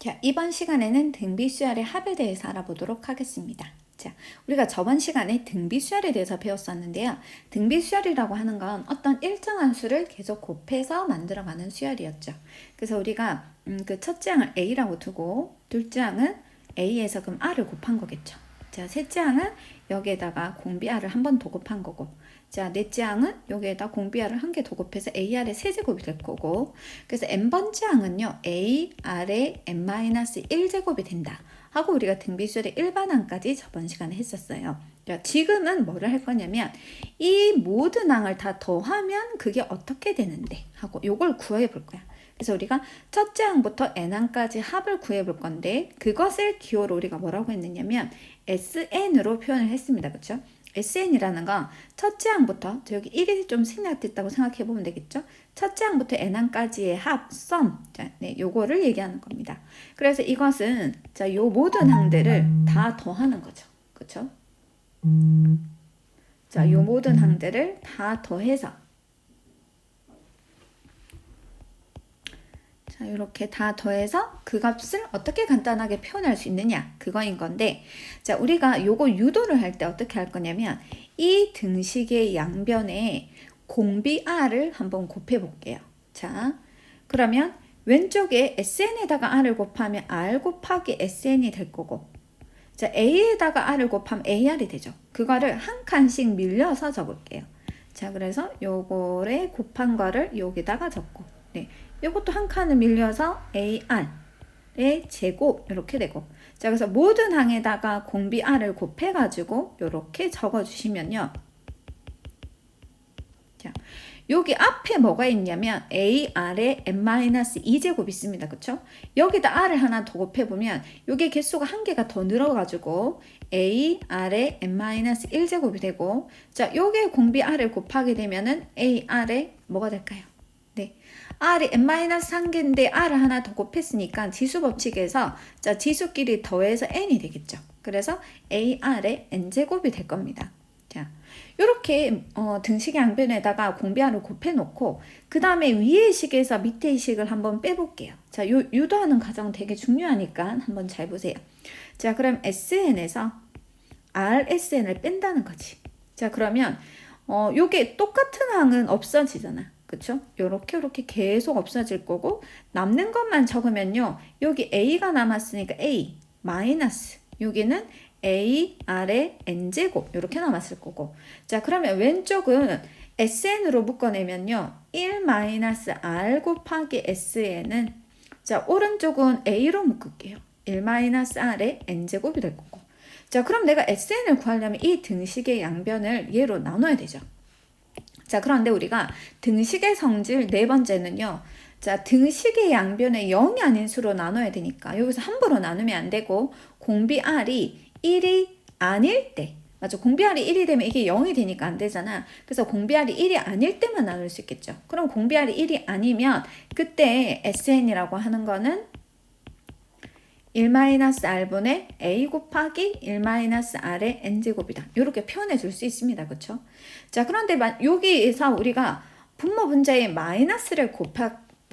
자, 이번 시간에는 등비수열의 합에 대해서 알아보도록 하겠습니다. 자, 우리가 저번 시간에 등비수열에 대해서 배웠었는데요. 등비수열이라고 하는 건 어떤 일정한 수를 계속 곱해서 만들어가는 수열이었죠. 그래서 우리가 그 첫째 항을 A라고 두고 둘째 항은 A에서 그럼 R을 곱한 거겠죠. 자, 셋째 항은 여기에다가 공비 R을 한 번 더 곱한 거고, 자, 넷째 항은 여기에다 공비 R을 한 개 더 곱해서 AR의 세제곱이 될 거고, 그래서 n번째 항은요, AR의 n-1제곱이 된다 하고 우리가 등비수열의 일반항까지 저번 시간에 했었어요. 자, 지금은 뭐를 할 거냐면 이 모든 항을 다 더하면 그게 어떻게 되는데 하고 요걸 구해 볼 거야. 그래서 우리가 첫째 항부터 n항까지 합을 구해 볼 건데, 그것을 기호로 우리가 뭐라고 했느냐면 SN으로 표현을 했습니다. 그렇죠? SN이라는 건 첫째 항부터, 여기 1이 좀 생략됐다고 생각해 보면 되겠죠? 첫째 항부터 n항까지의 합, 썸. 자, 네, 요거를 얘기하는 겁니다. 그래서 이것은, 자, 요 모든 항들을 다 더하는 거죠. 그쵸? 자, 요 모든 항들을 다 더해서, 자, 이렇게 다 더해서 그 값을 어떻게 간단하게 표현할 수 있느냐, 그거인 건데, 자, 우리가 요거 유도를 할 때 어떻게 할 거냐면 이 등식의 양변에 공비 R을 한번 곱해 볼게요. 자, 그러면 왼쪽에 SN에다가 R을 곱하면 R 곱하기 SN이 될 거고, 자, A에다가 R을 곱하면 AR이 되죠. 그거를 한 칸씩 밀려서 적을게요. 자, 그래서 요거를 곱한 거를 여기다가 적고, 네, 요것도 한 칸을 밀려서 AR의 제곱 이렇게 되고, 자, 그래서 모든 항에다가 공비 R을 곱해가지고 이렇게 적어주시면요. 자, 여기 앞에 뭐가 있냐면 AR의 n-2제곱이 있습니다. 그쵸? 여기다 R을 하나 더 곱해보면 요게 개수가 한 개가 더 늘어가지고 AR의 n-1제곱이 되고, 자, 요게 공비 R을 곱하게 되면은 AR의 뭐가 될까요? 네, R이 n-1개인데 R을 하나 더 곱했으니까 지수법칙에서, 자, 지수끼리 더해서 n이 되겠죠. 그래서 AR의 n제곱이 될 겁니다. 자, 이렇게 등식의 양변에다가 공비 R을 곱해 놓고, 그 다음에 위의 식에서 밑의 식을 한번 빼볼게요. 자, 유도하는 과정 되게 중요하니까 한번 잘 보세요. 자, 그럼 SN에서 RSN을 뺀다는 거지. 자, 그러면 요게 똑같은 항은 없어지잖아. 그쵸? 요렇게 계속 없어질 거고, 남는 것만 적으면요, 여기 A가 남았으니까 A 마이너스, 여기는 A R의 N제곱 이렇게 남았을 거고, 자, 그러면 왼쪽은 SN으로 묶어내면요, 1 마이너스 R 곱하기 SN은, 자, 오른쪽은 A로 묶을게요. 1 마이너스 R의 N제곱이 될 거고, 자, 그럼 내가 SN을 구하려면 이 등식의 양변을 얘로 나눠야 되죠. 자, 그런데 우리가 등식의 성질 네 번째는요, 자, 등식의 양변에 0이 아닌 수로 나눠야 되니까 여기서 함부로 나누면 안 되고, 공비 R이 1이 아닐 때, 맞죠? 공비 R이 1이 되면 이게 0이 되니까 안 되잖아. 그래서 공비 R이 1이 아닐 때만 나눌 수 있겠죠. 그럼 공비 R이 1이 아니면 그때 SN이라고 하는 거는 1-R분의 A 곱하기 1-R의 N제곱이다. 이렇게 표현해 줄 수 있습니다. 그쵸? 자, 그런데 여기에서 우리가 분모 분자에 마이너스를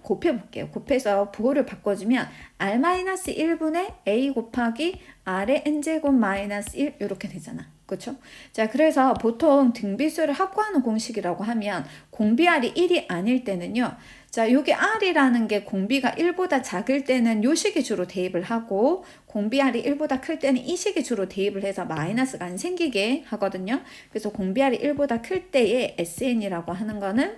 곱해볼게요. 곱해서 부호를 바꿔주면 R-1분의 A 곱하기 R의 N제곱 마이너스 1 이렇게 되잖아. 그쵸? 자, 그래서 보통 등비수를 합구하는 공식이라고 하면 공비 R이 1이 아닐 때는요, 자, 여기 R이라는 게 공비가 1보다 작을 때는 요 식이 주로 대입을 하고, 공비 R이 1보다 클 때는 이 식이 주로 대입을 해서 마이너스가 안 생기게 하거든요. 그래서 공비 R이 1보다 클 때의 SN이라고 하는 거는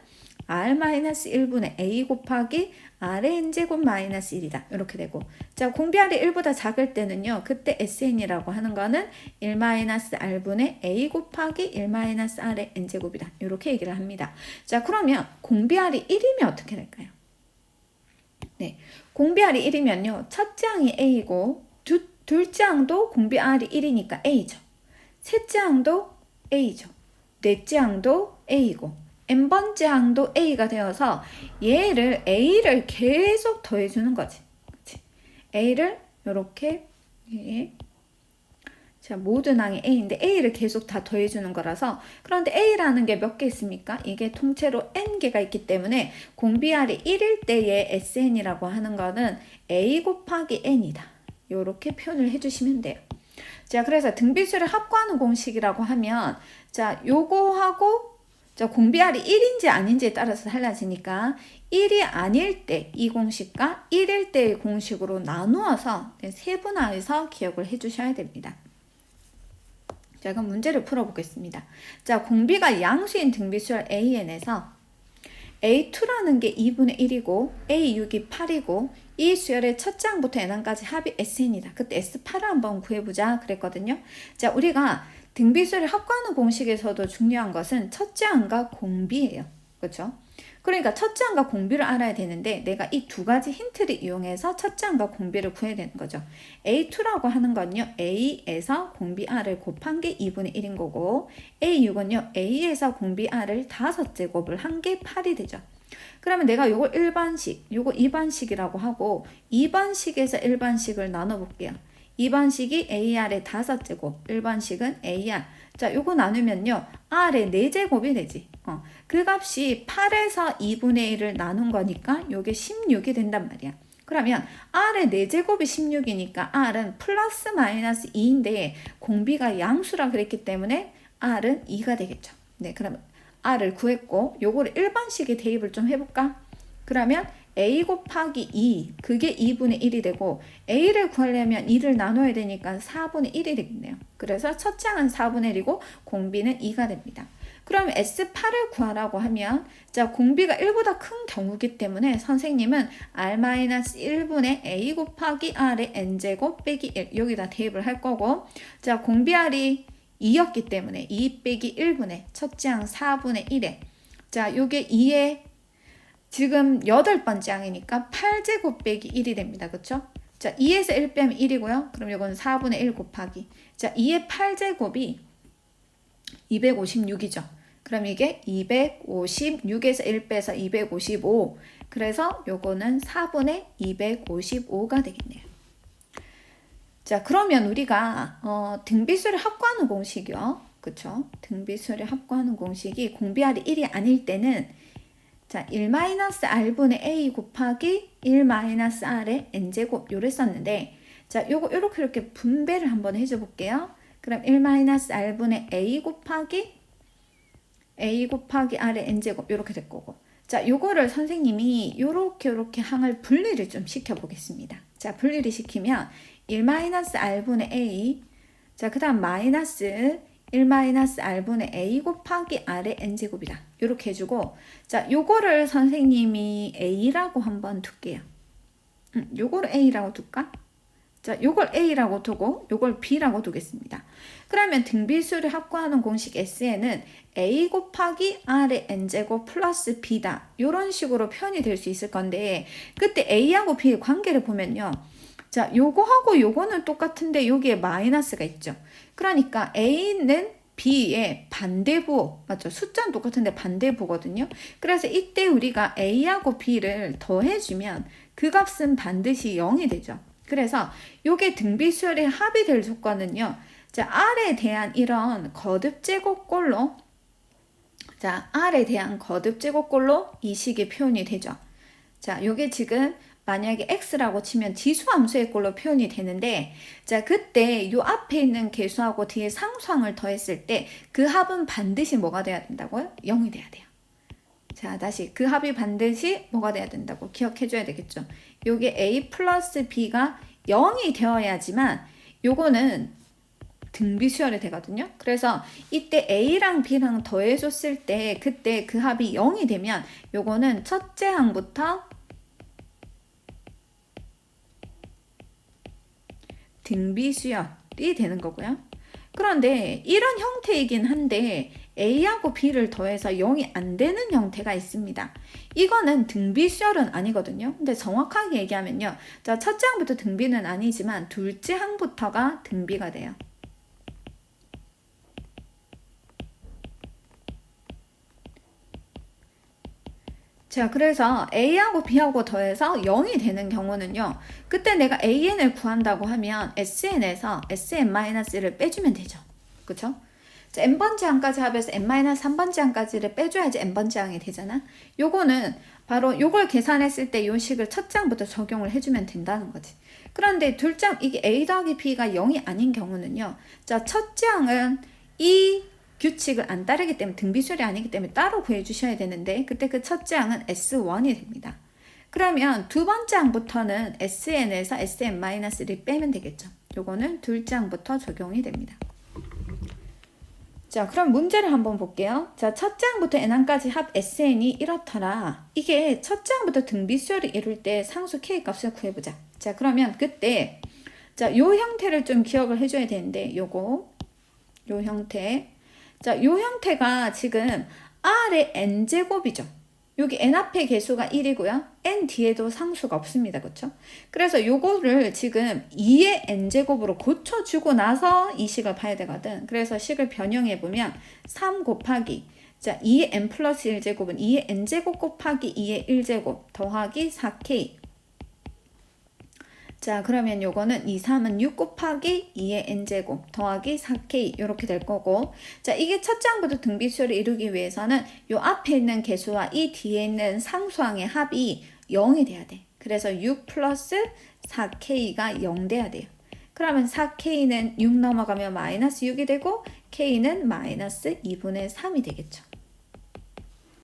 R-1분의 A 곱하기 R의 N제곱 마이너스 1이다. 이렇게 되고, 자, 공비 R이 1보다 작을 때는요, 그때 SN이라고 하는 거는 1-R분의 A 곱하기 1-R의 N제곱이다. 이렇게 얘기를 합니다. 자, 그러면 공비 R이 1이면 어떻게 될까요? 네, 공비 R이 1이면요, 첫째 항이 A고, 둘째 항도 공비 R이 1이니까 A죠. 셋째 항도 A죠. 넷째 항도 A고, n번째 항도 A가 되어서 얘를 A를 계속 더해주는 거지. 그치? A를 이렇게, 자, 모든 항이 A인데 A를 계속 다 더해주는 거라서 그런데 A라는 게 몇 개 있습니까? 이게 통째로 N개가 있기 때문에 공비R이 1일 때의 SN이라고 하는 거는 A 곱하기 N이다. 이렇게 표현을 해주시면 돼요. 자, 그래서 등비수를 합구하는 공식이라고 하면 자, 요거하고 자, 공비R이 1인지 아닌지에 따라서 달라지니까 1이 아닐 때 이 공식과 1일 때의 공식으로 나누어서 세분화해서 기억을 해주셔야 됩니다. 자, 그럼 문제를 풀어보겠습니다. 자, 공비가 양수인 등비수열 AN에서 A2라는 게 2분의 1이고 A6이 8이고 이 수열의 첫째 항부터 n항까지 합이 SN이다. 그때 S8을 한번 구해보자 그랬거든요. 자, 우리가 등비수를 합구하는 공식에서도 중요한 것은 첫째 항과 공비예요. 그렇죠? 그러니까 첫째 항과 공비를 알아야 되는데 내가 이 두 가지 힌트를 이용해서 첫째 항과 공비를 구해야 되는 거죠. A2라고 하는 건요. A에서 공비 R을 곱한 게 2분의 1인 거고 A6은요. A에서 공비 R을 5제곱을 한 게 8이 되죠. 그러면 내가 요거 1반식, 요거 2반식이라고 하고 2반식에서 1반식을 나눠볼게요. 2반식이 AR의 5제곱, 1반식은 AR. 자, 요거 나누면요. R의 4제곱이 되지. 그 값이 8에서 2분의 1을 나눈 거니까 요게 16이 된단 말이야. 그러면 R의 4제곱이 16이니까 R은 플러스 마이너스 2인데 공비가 양수라 그랬기 때문에 R은 2가 되겠죠. 네, 그러면 R을 구했고 요거를 일반식에 대입을 좀 해볼까? 그러면 A 곱하기 2 그게 2분의 1이 되고 A를 구하려면 2를 나눠야 되니까 4분의 1이 되겠네요. 그래서 첫째 항은 4분의 1이고 공비는 2가 됩니다. 그럼 S8을 구하라고 하면 자, 공비가 1보다 큰 경우기 때문에 선생님은 R-1분의 A 곱하기 R의 N제곱 빼기 1 여기다 대입을 할 거고 자, 공비 R이 2였기 때문에 2 빼기 1분의 첫째 항 4분의 1에 자, 요게 2의 지금 8번째 항이니까 8제곱 빼기 1이 됩니다. 그쵸? 자, 2에서 1 빼면 1이고요. 그럼 이건 4분의 1 곱하기 자, 2의 8제곱이 256이죠. 그럼 이게 256에서 1 빼서 255 그래서 요거는 4분의 255가 되겠네요. 자, 그러면 우리가 등비수를 합구하는 공식이요. 그쵸? 등비수를 합구하는 공식이 공비R이 1이 아닐 때는 자, 1-R분의 A 곱하기 1-R의 N제곱 요를 썼는데 자, 요거 이렇게 분배를 한번 해줘 볼게요. 그럼 1-R분의 A 곱하기 R의 N제곱 요렇게 될 거고 자, 요거를 선생님이 요렇게 항을 분리를 좀 시켜 보겠습니다. 자, 분리를 시키면 1-R분의 A 자, 그 다음 마이너스 1-R분의 A 곱하기 R의 N제곱이다. 요렇게 해주고 자, 요거를 선생님이 A라고 한번 둘게요. 요거를 A라고 둘까? 자, 요걸 A라고 두고 요걸 B라고 두겠습니다. 그러면 등비수를 합구하는 공식 SN은 A 곱하기 R의 N제곱 플러스 B다. 요런 식으로 표현이 될 수 있을 건데 그때 A하고 B의 관계를 보면요. 자, 요거하고 요거는 똑같은데 여기에 마이너스가 있죠. 그러니까 A는 B의 반대부, 맞죠? 숫자는 똑같은데 반대부거든요. 그래서 이때 우리가 A하고 B를 더해주면 그 값은 반드시 0이 되죠. 그래서 요게 등비수열의 합이 될 조건은요. 자, R에 대한 이런 거듭 제곱꼴로 자, R에 대한 거듭 제곱꼴로 이 식의 표현이 되죠. 자, 요게 지금 만약에 x라고 치면 지수함수의 꼴로 표현이 되는데 자, 그때 요 앞에 있는 개수하고 뒤에 상수항을 더했을 때 그 합은 반드시 뭐가 돼야 된다고요? 0이 돼야 돼요. 자, 다시 그 합이 반드시 뭐가 돼야 된다고 기억해 줘야 되겠죠. 요게 a 플러스 b가 0이 되어야지만 요거는 등비수열이 되거든요. 그래서 이때 A랑 B랑 더해줬을 때 그때 그 합이 0이 되면 요거는 첫째 항부터 등비수열이 되는 거고요. 그런데 이런 형태이긴 한데 A하고 B를 더해서 0이 안 되는 형태가 있습니다. 이거는 등비수열은 아니거든요. 근데 정확하게 얘기하면요. 자, 첫째 항부터 등비는 아니지만 둘째 항부터가 등비가 돼요. 자, 그래서 A하고 B하고 더해서 0이 되는 경우는요. 그때 내가 AN을 구한다고 하면 SN에서 SN-를 빼주면 되죠. 그쵸? 자, n번째 항까지 합해서 n-3번째 항까지를 빼줘야지 n번째 항이 되잖아. 요거는 바로 요걸 계산했을 때 요 식을 첫 장부터 적용을 해주면 된다는 거지. 그런데 둘장 이게 A 더하기 B가 0이 아닌 경우는요. 자, 첫 장은 이 규칙을 안 따르기 때문에 등비수열이 아니기 때문에 따로 구해주셔야 되는데 그때 그 첫째 항은 S1이 됩니다. 그러면 두 번째 항부터는 SN에서 SN-를 빼면 되겠죠. 요거는 둘째 항부터 적용이 됩니다. 자, 그럼 문제를 한번 볼게요. 자, 첫째 항부터 n항까지 합 SN이 이렇더라. 이게 첫째 항부터 등비수열을 이룰 때 상수 K 값을 구해보자. 자, 그러면 그때 자, 요 형태를 좀 기억을 해줘야 되는데 요 형태. 자, 요 형태가 지금 R의 n제곱이죠. 여기 n 앞에 개수가 1이고요. n 뒤에도 상수가 없습니다. 그쵸? 그래서 요거를 지금 2의 n제곱으로 고쳐주고 나서 이 식을 봐야 되거든. 그래서 식을 변형해보면 3 곱하기 자 2의 n 플러스 1제곱은 2의 n제곱 곱하기 2의 1제곱 더하기 4k 자, 그러면 요거는 2, 3은 6 곱하기 2의 n제곱 더하기 4k 이렇게 될 거고 자, 이게 첫 장부터 등비수열을 이루기 위해서는 요 앞에 있는 개수와 이 뒤에 있는 상수항의 합이 0이 돼야 돼. 그래서 6 플러스 4k가 0 돼야 돼요. 그러면 4k는 6 넘어가면 마이너스 6이 되고 k는 마이너스 2분의 3이 되겠죠.